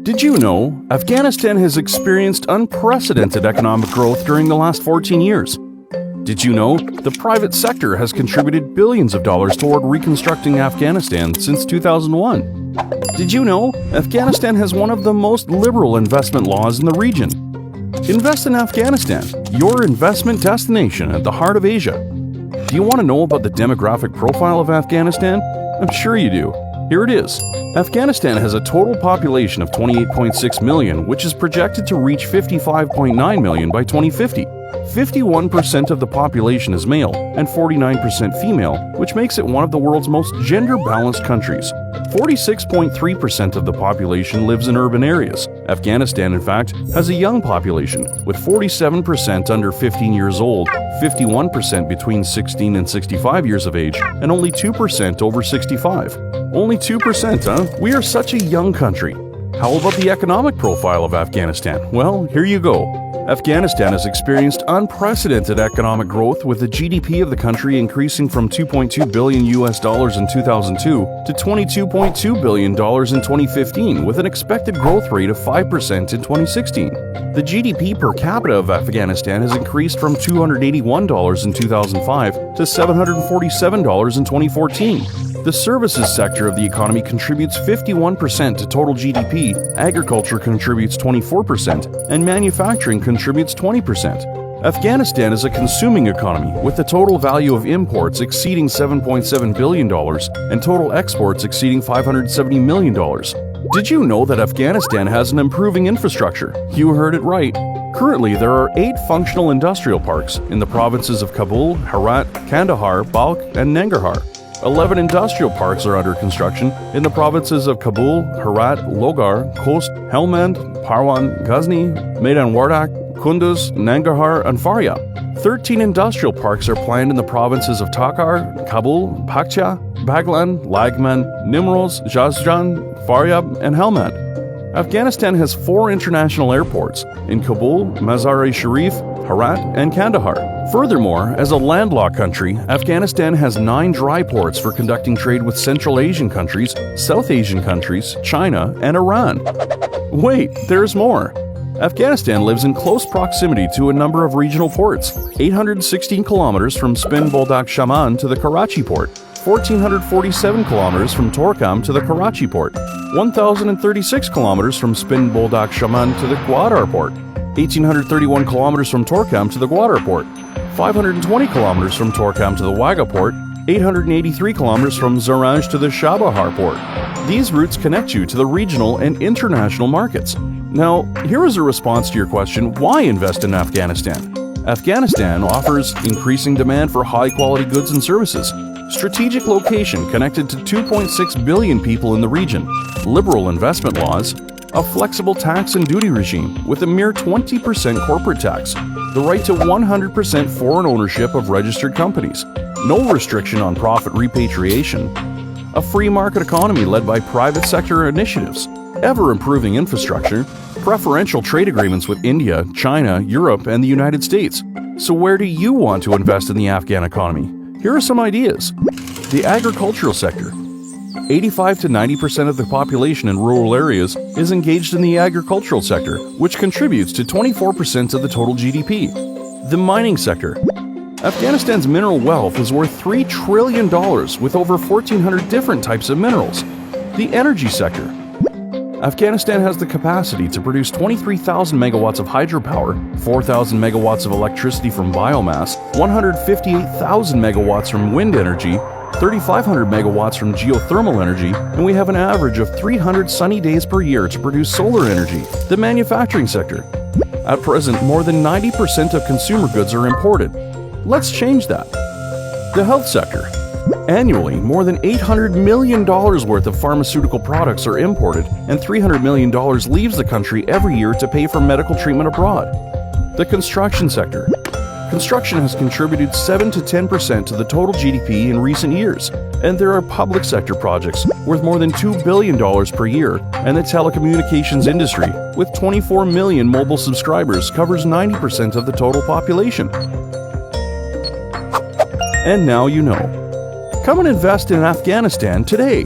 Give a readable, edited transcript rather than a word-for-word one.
Did you know Afghanistan has experienced unprecedented economic growth during the last 14 years? Did you know the private sector has contributed billions of dollars toward reconstructing Afghanistan since 2001? Did you know Afghanistan has one of the most liberal investment laws in the region? Invest in Afghanistan, your investment destination at the heart of Asia. Do you want to know about the demographic profile of Afghanistan? I'm sure you do. Here it is. Afghanistan has a total population of 28.6 million, which is projected to reach 55.9 million by 2050. 51% of the population is male and 49% female, which makes it one of the world's most gender-balanced countries. 46.3% of the population lives in urban areas. Afghanistan, in fact, has a young population, with 47% under 15 years old, 51% between 16 and 65 years of age, and only 2% over 65. Only 2%, huh? We are such a young country. How about the economic profile of Afghanistan? Well, here you go. Afghanistan has experienced unprecedented economic growth, with the GDP of the country increasing from $2.2 billion in 2002 to $22.2 billion in 2015, with an expected growth rate of 5% in 2016. The GDP per capita of Afghanistan has increased from $281 in 2005 to $747 in 2014. The services sector of the economy contributes 51% to total GDP, agriculture contributes 24%, and manufacturing contributes 20%. Afghanistan is a consuming economy, with the total value of imports exceeding $7.7 billion and total exports exceeding $570 million. Did you know that Afghanistan has an improving infrastructure? You heard it right. Currently, there are 8 functional industrial parks in the provinces of Kabul, Herat, Kandahar, Balkh, and Nangarhar. 11 industrial parks are under construction in the provinces of Kabul, Herat, Logar, Khost, Helmand, Parwan, Ghazni, Maidan Wardak, Kunduz, Nangarhar, and Faryab. 13 industrial parks are planned in the provinces of Takhar, Kabul, Paktia, Baglan, Lagman, Nimroz, Jazjan, Faryab, and Helmand. Afghanistan has 4 international airports in Kabul, Mazar-e-Sharif, Herat, and Kandahar. Furthermore, as a landlocked country, Afghanistan has 9 dry ports for conducting trade with Central Asian countries, South Asian countries, China, and Iran. Wait, there's more. Afghanistan lives in close proximity to a number of regional ports, 816 kilometers from Spin Boldak Shaman to the Karachi port, 1,447 kilometers from Torkham to the Karachi port, 1,036 kilometers from Spin Boldak Shaman to the Gwadar port, 1,831 kilometers from Torkham to the Gwadar port, 520 kilometers from Torkham to the Wagah port, 883 kilometers from Zaranj to the Shabahar port. These routes connect you to the regional and international markets. Now, here is a response to your question, why invest in Afghanistan? Afghanistan offers increasing demand for high-quality goods and services, strategic location connected to 2.6 billion people in the region, liberal investment laws, a flexible tax and duty regime with a mere 20% corporate tax, the right to 100% foreign ownership of registered companies, no restriction on profit repatriation, a free market economy led by private sector initiatives, ever-improving infrastructure, preferential trade agreements with India, China, Europe, and the United States. So where do you want to invest in the Afghan economy? Here are some ideas. The agricultural sector. 85 to 90% of the population in rural areas is engaged in the agricultural sector, which contributes to 24% of the total GDP. The mining sector. Afghanistan's mineral wealth is worth $3 trillion with over 1,400 different types of minerals. The energy sector. Afghanistan has the capacity to produce 23,000 megawatts of hydropower, 4,000 megawatts of electricity from biomass, 158,000 megawatts from wind energy, 3,500 megawatts from geothermal energy, and we have an average of 300 sunny days per year to produce solar energy. The manufacturing sector. At present, more than 90% of consumer goods are imported. Let's change that. The health sector. Annually, more than $800 million worth of pharmaceutical products are imported, and $300 million leaves the country every year to pay for medical treatment abroad. The construction sector. Construction has contributed 7 to 10% to the total GDP in recent years, and there are public sector projects worth more than $2 billion per year, and the telecommunications industry, with 24 million mobile subscribers, covers 90% of the total population. And now you know. Come and invest in Afghanistan today.